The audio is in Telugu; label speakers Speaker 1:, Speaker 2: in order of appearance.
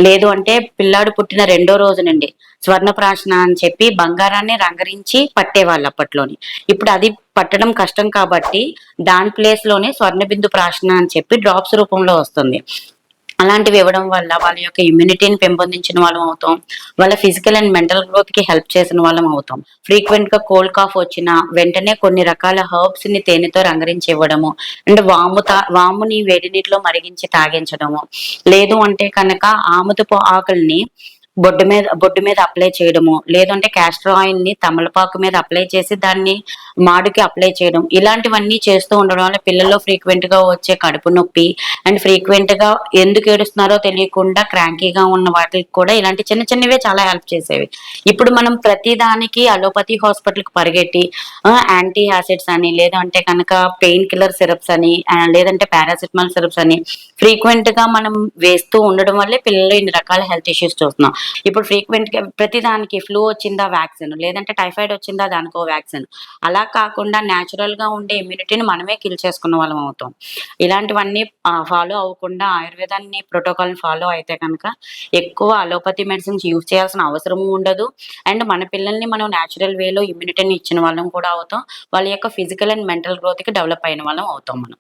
Speaker 1: లేదు అంటే పిల్లాడు పుట్టిన రెండో రోజు నుండి స్వర్ణప్రాశన అని చెప్పి బంగారాన్ని రంగరించి పట్టేవాళ్ళు అప్పట్లోని. ఇప్పుడు అది పట్టడం కష్టం కాబట్టి దాని ప్లేస్ లోనే స్వర్ణ బిందు ప్రాశన అని చెప్పి డ్రాప్స్ రూపంలో వస్తుంది. అలాంటివి ఇవ్వడం వల్ల వాళ్ళ యొక్క ఇమ్యూనిటీని పెంపొందించిన వాళ్ళం అవుతాం. వాళ్ళ ఫిజికల్ అండ్ మెంటల్ గ్రోత్ కి హెల్ప్ చేసిన వాళ్ళం అవుతాం. ఫ్రీక్వెంట్ గా కోల్డ్ కాఫ్ వచ్చినా వెంటనే కొన్ని రకాల హెర్బ్స్ ని తేనెతో రంగరించి ఇవ్వడము, అండ్ వాముని వేడి నీటిలో మరిగించి తాగించడము, లేదు అంటే కనుక ఆముదపు ఆకుల్ని బొడ్డు మీద అప్లై చేయడము, లేదంటే క్యాస్టర్ ఆయిల్ ని తమలపాకు మీద అప్లై చేసి దాన్ని మాడుకి అప్లై చేయడం, ఇలాంటివన్నీ చేస్తూ ఉండడం వల్ల పిల్లల్లో ఫ్రీక్వెంట్ గా వచ్చే కడుపు నొప్పి అండ్ ఫ్రీక్వెంట్ గా ఎందుకు ఏడుస్తున్నారో తెలియకుండా క్రాంకీగా ఉన్న వాటికి కూడా ఇలాంటి చిన్న చిన్నవే చాలా హెల్ప్ చేసేవి. ఇప్పుడు మనం ప్రతి దానికి అలోపతి హాస్పిటల్ కి పరిగెట్టి యాంటీ యాసిడ్స్ అని, లేదంటే కనుక పెయిన్ కిల్లర్ సిరప్స్ అని, లేదంటే పారాసిటమాల్ సిరప్స్ అని ఫ్రీక్వెంట్ గా మనం వేస్తూ ఉండడం వల్లే పిల్లలు ఇన్ని రకాల హెల్త్ ఇష్యూస్ చూస్తున్నాం. ఇప్పుడు ఫ్రీక్వెంట్ గా ప్రతి దానికి ఫ్లూ వచ్చిందా వ్యాక్సిన్, లేదంటే టైఫాయిడ్ వచ్చిందా దానికో వ్యాక్సిన్. అలా కాకుండా న్యాచురల్ గా ఉండే ఇమ్యూనిటీని మనమే కిల్ చేసుకున్న వాళ్ళం అవుతాం. ఇలాంటివన్నీ ఫాలో అవ్వకుండా ఆయుర్వేదాన్ని ప్రోటోకాల్ ఫాలో అయితే కనుక ఎక్కువ అలోపతి మెడిసిన్స్ యూజ్ చేయాల్సిన అవసరం ఉండదు. అండ్ మన పిల్లల్ని మనం న్యాచురల్ వేలో ఇమ్యూనిటీని ఇచ్చిన వాళ్ళం కూడా అవుతాం. వాళ్ళ యొక్క ఫిజికల్ అండ్ మెంటల్ గ్రోత్ కి డెవలప్ అయిన వాళ్ళం అవుతాం మనం.